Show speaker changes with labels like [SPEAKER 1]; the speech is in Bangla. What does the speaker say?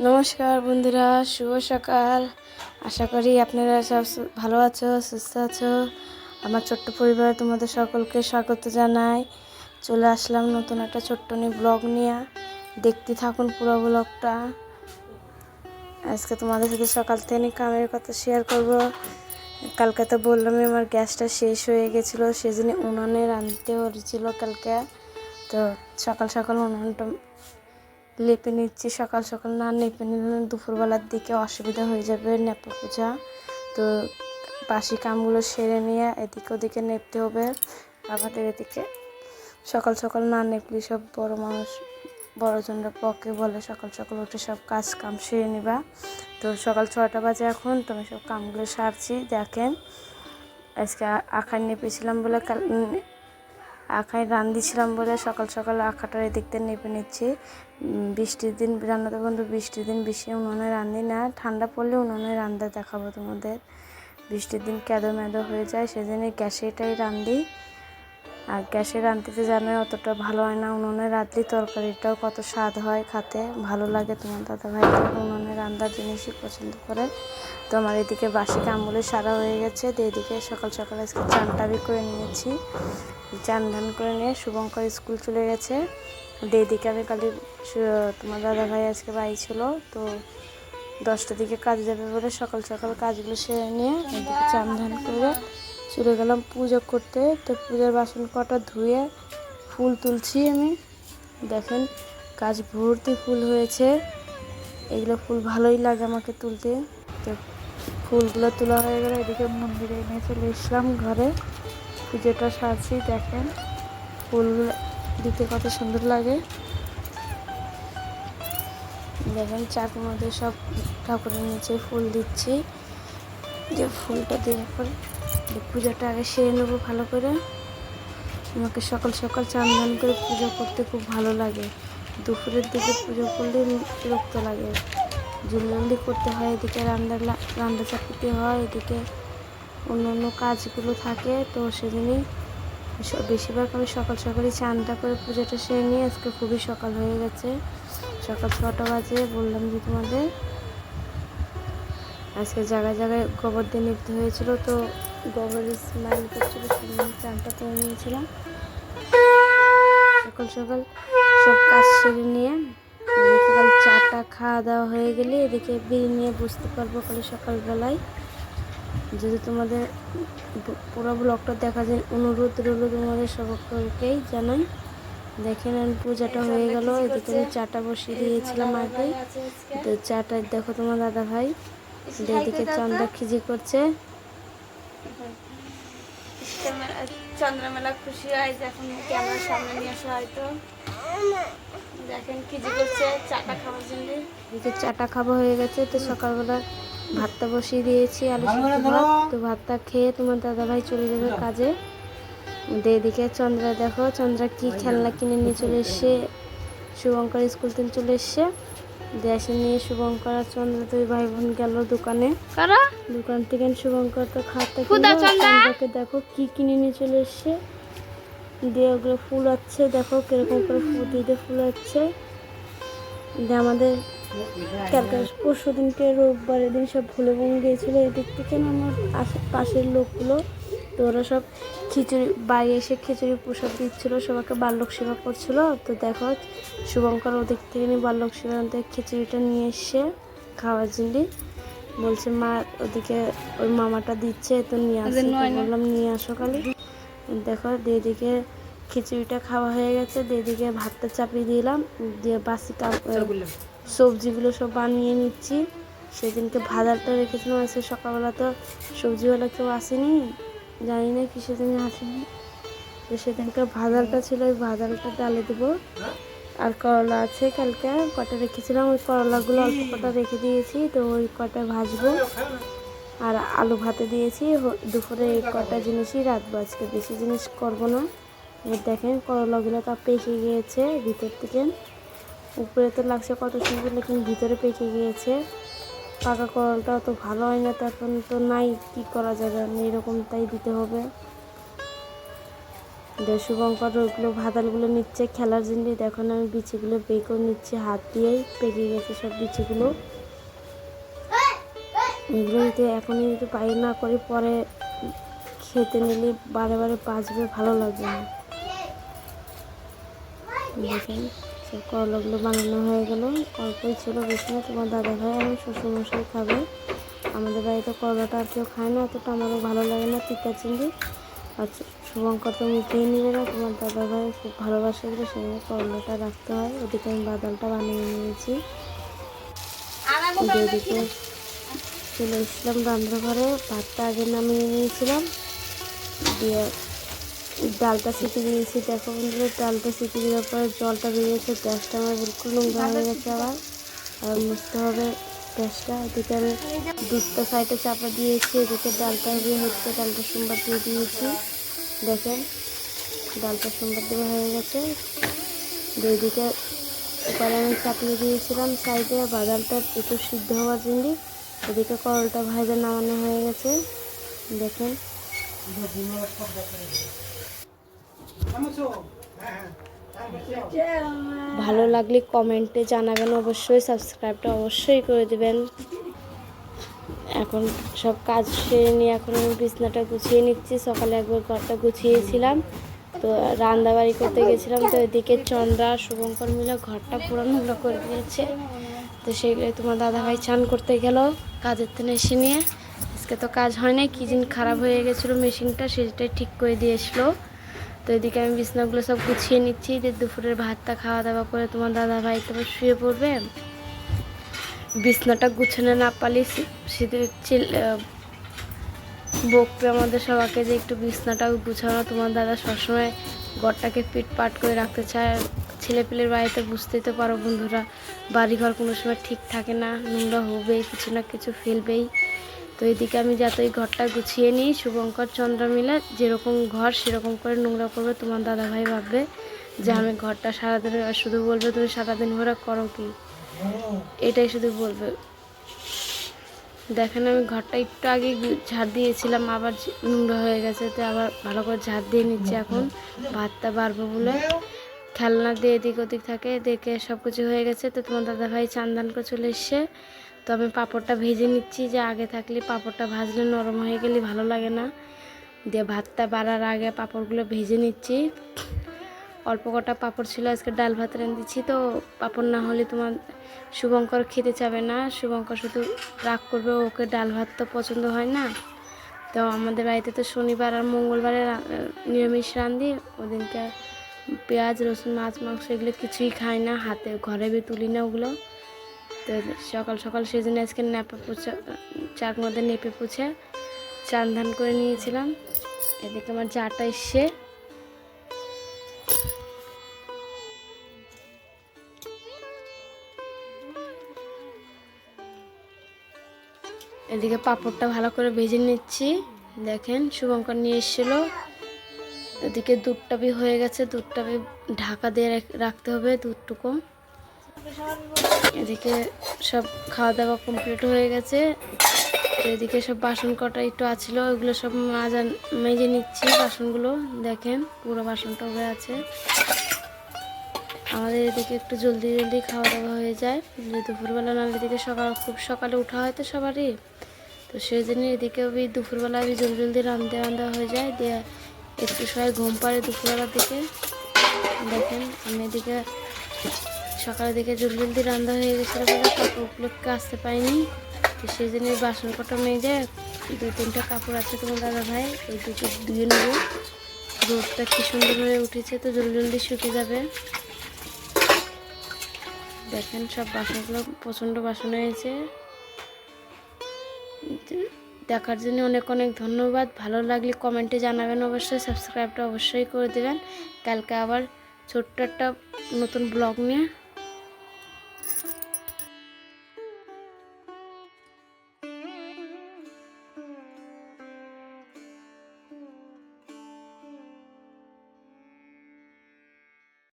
[SPEAKER 1] নমস্কার বন্ধুরা, শুভ সকাল। আশা করি আপনারা সব ভালো আছো, সুস্থ আছো। আমার ছোট্ট পরিবারে তোমাদের সকলকে স্বাগত জানাই। চলে আসলাম নতুন একটা ছোট্ট ব্লগ নিয়ে। দেখতে থাকুন পুরো ব্লগটা। আজকে তোমাদের সাথে সকাল থেকে কামের কথা শেয়ার করব। কালকে তো বললামই আমার গ্যাসটা শেষ হয়ে গেছিলো, সেজন্য উনানে রাঁধতে হয়েছিল কালকে। তো সকাল সকাল উনানটা লেপে নিচ্ছি। সকাল সকাল না লেপে নিলে দুপুরবেলার দিকে অসুবিধা হয়ে যাবে, নেপা পূজা। তো বাসি কামগুলো সেরে নিয়ে এদিকে ওদিকে নেপতে হবে। আমাদের এদিকে সকাল সকাল না নেপলে সব বড় মানুষ বড়জনরা পক্ষে বলে সকাল সকাল উঠে সব কাজ কাম সেরে নিবা। তো সকাল 6টা বাজে এখন, তো আমি সব কামগুলো সারছি। দেখেন আজকে আখায় নেপেছিলাম বলে আখায় রাঁধিছিলাম বলে সকাল সকাল আখাটার এদিক দিয়ে নেপে নিচ্ছি। বৃষ্টির দিন রান্নাতে বন্ধু, বৃষ্টির দিন বেশি উনুনে রাঁধি না, ঠান্ডা পড়লে উনুনে রান্না দেখাবো তোমাদের। বৃষ্টির দিন ক্যাদো ম্যাদো হয়ে যায়, সেজন্য গ্যাসেটাই রাঁধি। আর গ্যাসে রাঁধতে জানে অতটা ভালো হয় না, উনুনে রাঁধলে তরকারিটাও কত স্বাদ হয়, খেতে ভালো লাগে। তোমার দাদা ভাই উনুনে রান্নার জিনিসই পছন্দ করে। তো আমার এদিকে বাসি কামগুলো সারা হয়ে গেছে। তো এদিকে সকাল সকাল আজকে চানটাবি করে নিয়েছি। চান ধান করে নিয়ে শুভঙ্কর স্কুল চলে গেছে। এদিকে আমি কালি তোমার দাদা ভাই আজকে বাড়ি ছিল, তো 10টার দিকে কাজে যাবে বলে সকাল সকাল কাজগুলো সেরে নিয়ে এদিকে চান ধান করে চলে গেলাম পুজো করতে। তো পূজার বাসন কটা ধুয়ে ফুল তুলছি আমি। দেখেন গাছ ভর্তি ফুল হয়েছে, এগুলো ফুল ভালোই লাগে আমাকে তুলতে। তো ফুলগুলো তোলা হয়ে গেলে এদিকে মন্দিরে এনে চলে এসলাম ঘরে, পুজোটা সারছি। দেখেন ফুল দিতে কত সুন্দর লাগে। দেখেন চাকের মধ্যে সব ঠাকুরের নিচে ফুল দিচ্ছি। যে ফুলটা দেওয়ার পরে পূজাটা আগে সেরে নেবো ভালো করে। আমাকে সকাল সকাল চান ধান করে পুজো করতে খুব ভালো লাগে। দুপুরের দিকে পুজো করলে বিরক্ত লাগে, জলদি করতে হয়। এদিকে রান্না চাপিতে হয়, এদিকে অন্য অন্য কাজগুলো থাকে। তো সেদিনই বেশিরভাগ আমি সকাল সকালই চানটা করে পুজোটা সেরে নিয়ে আজকে খুবই সকাল হয়ে গেছে। সকাল 6টা বাজে বললাম যে তোমাদের। আজকে জায়গায় জায়গায় গোবর দিয়ে নিতে হয়েছিল, তো গোবরের স্মেল করছিল, সেদিন চানটা করে নিয়েছিলাম। সকাল সকাল সব কাজ সেরে নিয়ে সকাল চাটা খাওয়া দাওয়া হয়ে গেলে এদিকে বিড়ি নিয়ে বুঝতে পারবো কাল সকালবেলায়। যদি তোমাদের পুরো ব্লগটা দেখা যায় অনুরোধ রইল তোমাদের সকলকেই জানাই। দেখেন পূজাটা হয়ে গেল, এদিকে আমি চাটা বসিয়ে দিয়েছিলাম আগে। তো চাটা দেখো তোমার দাদা ভাই এদিকে চন্দ্রা খিজি করছে। চন্দ্রমেলা খুশি হয় যখন ক্যামেরার সামনে নিয়ে আসা হয়তো। দেখেন খিজি করছে চাটা খাওয়ার জন্য। এদিকে চাটা খাওয়া হয়ে গেছে। তো সকালবেলা ভাতটা বসিয়ে দিয়েছি, আলু সিদ্ধ ভাত। তো ভাতটা খেয়ে তোমার দাদাভাই চলে যাবে কাজে। এদিকে চন্দ্রা দেখো, চন্দ্রা কি খেলনা কিনে নিয়ে চলে এসছে। শুভঙ্কর স্কুল থেকে চলে এসছে, দেশে নিয়ে শুভঙ্কর আর চন্দ্রা দুই ভাই বোন গেল দোকানে। দোকান থেকে শুভঙ্কর তো খাতা কিনলো, চন্দ্রাকে দেখো কি কিনে নিয়ে চলে এসছে। দিয়ে ওগুলো ফুল আছে, দেখো কিরকম করে ফুল দিয়ে ফুল হচ্ছে। আমাদের পরশু দিনকে রোববারের দিন সব ভুলে বনে গিয়েছিলো এদিক থেকে আমার পাশের লোকগুলো। তো ওরা সব খিচুড়ি বাড়ি এসে খিচুড়ি প্রসাদ দিচ্ছিলো, সবাইকে বাল্যক সেবা করছিল। তো দেখো শুভঙ্কর ওদিক থেকে নিয়ে বাল্যক সেবা খিচুড়িটা নিয়ে এসছে খাওয়ার জন্য। বলছে মা ওদিকে ওই মামাটা দিচ্ছে, তো নিয়ে আসো। বললাম নিয়ে আসো কালি। দেখো দিদিকে খিচুড়িটা খাওয়া হয়ে গেছে, দিদিকে ভাতটা চাপিয়ে দিলাম। দিয়ে বাসি সবজিগুলো সব বানিয়ে নিচ্ছি। সেদিনকে ভাজাটা রেখেছিলাম, আজকে সকালবেলা তো সবজিওয়ালা কেউ আসেনি, জানি না কি সেদিন আসেনি। তো সেদিনকে ভাজালটা ছিল, ওই ভাজালটা ডালে দেবো। আর করলা আছে কালকে কটা রেখেছিলাম, ওই করলাগুলো অল্প কটা রেখে দিয়েছি, তো ওই কটা ভাজবো। আর আলু ভাতে দিয়েছি। দুপুরে এই কটা জিনিসই রাখবো, আজকে বেশি জিনিস করবো না। দেখেন করলাগুলো তা পেকে গিয়েছে ভিতর থেকে, উপরে তো লাগছে কত সুন্দর, লেকিন ভিতরে পেকে গিয়েছে। পাকা করলটা তো ভালো হয় না, তখন তো নাই, কি করা যাবে, আমি এরকম তাই দিতে হবে। শুভঙ্কর ওইগুলো ভাতালগুলো নিচ্ছে খেলার জন্য। দেখুন আমি বিচিগুলো বের করে নিচ্ছি, হাত দিয়েই পেকে গেছে সব বিচিগুলো। এগুলো যদি এখনই যদি বাইরে না করি পরে খেতে নিলে বারে বারে বাজবে, ভালো লাগবে না। দেখেন সব করলাগুলো বানানো হয়ে গেল, অল্পই ছিল, বেশি না। তোমার দাদা ভাই আর শ্বশুরমশাই খাবে। আমাদের বাড়িতে করলাটা আর কেউ খায় না, অতটা আমারও ভালো লাগে না তিতা চিংড়ি। আর শুভঙ্কর তো মুখেই নিবে না, তোমার দাদা ভাই খুব ভালোবাসে এগুলো, সেখানে করলাটা রাখতে হয়। ওদিকে আমি বাদালটা বানিয়ে নিয়েছি। এদিকে চলে এসেছিলাম রান্নাঘরে, ভাতটা আগে নামিয়ে নিয়েছিলাম, দিয়ে ডালটা সিটি দিয়েছি। দেখো বন্ধুরা, ডালটা সিটি দেওয়ার পরে জলটা বেরিয়েছে, গ্যাসটা আমার বিলকুল নোংরা হয়ে গেছে। আবার মুছতে হবে গ্যাসটা। এদিকে আমি দুধটা সাইডে চাপা দিয়েছি, এদিকে ডালটা দিয়ে হচ্ছে, ডালটা সোমবার দিয়ে দিয়েছি। দেখেন ডালটা সোমবার দেওয়া হয়ে গেছে। এদিকে এবারে আমি চাপিয়ে দিয়েছিলাম সাইডে বাদামটা একটু সিদ্ধ হওয়ার জন্য। এদিকে করলটা ভাজা নামানো হয়ে গেছে। দেখেন ভালো লাগলে কমেন্টে জানাবেন, অবশ্যই সাবস্ক্রাইবটা অবশ্যই করে দেবেন। এখন সব কাজ সেরে নিয়ে এখন আমি বিছনাটা গুছিয়ে নিচ্ছি। সকালে একবার ঘরটা গুছিয়েছিলাম, তো রান্নাবাড়ি করতে গেছিলাম, তো এদিকে চন্দ্রা শুভঙ্কর মিলে ঘরটা পুরো নোংরা করে দিয়েছে। তো সেগুলো তোমার দাদাভাই চান করতে গেল কাজের থেকে এসে নিয়ে। আজকে তো কাজ হয় না, কি জিনিস খারাপ হয়ে গেছিলো মেশিনটা, সেটাই ঠিক করে দিয়েছিল। তো এদিকে আমি বিছনাগুলো সব গুছিয়ে নিচ্ছি, যে দুপুরের ভাতটা খাওয়া দাওয়া করে তোমার দাদাভাই তো শুয়ে পড়বে। বিছনাটা গুছানো না পারলে বকবে আমাদের সবাইকে, যে একটু বিছনাটাও গুছানো। তোমার দাদা সবসময় ঘরটাকে পিটপাট করে রাখতে চায়। ছেলেপিলের বাড়িতে বুঝতেই তো পারো বন্ধুরা, বাড়িঘর কোনো সময় ঠিক থাকে না, নোংরা হবেই, কিছু না কিছু ফেলবেই। তো এদিকে আমি যতই ঘরটা গুছিয়ে নিই, শুভঙ্কর চন্দ্র মিলে যেরকম ঘর সেরকম করে নোংরা করবে। তোমার দাদাভাই ভাববে যে আমি ঘরটা সারাদিন, শুধু বলবে তুমি সারাদিন ভরে করো কি, এটাই শুধু বলবে। দেখেন আমি ঘরটা একটু আগে ঝাড় দিয়েছিলাম, আবার নোংরা হয়ে গেছে, তো আবার ভালো করে ঝাড় দিয়ে নিচ্ছে। এখন ভাতটা বাড়বো বলে খেলনা দিয়ে এদিক ওদিক থাকে, দেখে সব কিছু হয়ে গেছে। তো তোমার দাদাভাই চান করে চলে এসছে। তো আমি পাঁপড়টা ভেজে নিচ্ছি, যে আগে থাকলে পাঁপড়টা ভাজলে নরম হয়ে গেলে ভালো লাগে না। দিয়ে ভাতটা বাড়ার আগে পাঁপড়গুলো ভেজে নিচ্ছি। অল্প কটা পাঁপড় ছিল, আজকে ডাল ভাত রাঁধেছি, তো পাঁপড় না হলে তোমার শুভঙ্কর খেতে চাবে না। শুভঙ্কর শুধু রাগ করবে, ওকে ডাল ভাত তো পছন্দ হয় না। তো আমাদের বাড়িতে তো শনিবার আর মঙ্গলবারে নিরামিষ রাঁধি, ওদিনকে পেঁয়াজ রসুন মাছ মাংস এগুলো কিছুই খাই না, হাতে ঘরে তুলি না ওগুলো। তো সকাল সকাল সেই জন্য আজকে নেপা পুছে, চার মধ্যে নেপে পুছে চান ধান করে নিয়েছিলাম। এদিকে আমার জাটা এসছে, এদিকে পাঁপড়টা ভালো করে ভেজে নিচ্ছি। দেখেন শুভঙ্কর নিয়ে এসেছিলো। এদিকে দুধটা বি হয়ে গেছে, দুধটা বি ঢাকা দিয়ে রাখতে হবে দুধটুকু। এদিকে সব খাওয়া দাওয়া কমপ্লিট হয়ে গেছে। এদিকে সব বাসন কটা একটু আছিল, ওইগুলো সব মেজে নিচ্ছি বাসনগুলো। দেখেন পুরো বাসনটা হয়ে আছে। আমাদের এদিকে একটু জলদি জলদি খাওয়া দাওয়া হয়ে যায়, যে দুপুরবেলা না, এদিকে খুব সকালে উঠা হয় তো সবারই, তো সেই জন্য এদিকে ওই দুপুরবেলা জলদি রান্না হয়ে যায়। দিয়ে একটু সবাই ঘুম পাড়ে দুপুরবেলার দিকে। দেখেন আমি এদিকে সকালের দিকে জলদি রান্না হয়ে গেছিলো বলে কাপড়গুলোকে আসতে পারিনি, তো সেই জন্য বাসন কটা মেজে 2-3টা কাপড় আছে তোমার দাদা ভাই, এই দুটো ধুয়ে নেবো। রোদটা কি সুন্দর হয়ে উঠেছে, তো জলদি শুকিয়ে যাবে। দেখেন সব বাসনগুলো প্রচণ্ড বাসন হয়েছে। দেখার জন্য অনেক অনেক ধন্যবাদ। ভালো লাগলে কমেন্টে জানাবেন, অবশ্যই সাবস্ক্রাইবটা অবশ্যই করে দেবেন। কালকে আবার ছোট্ট একটা নতুন ব্লগ নিয়ে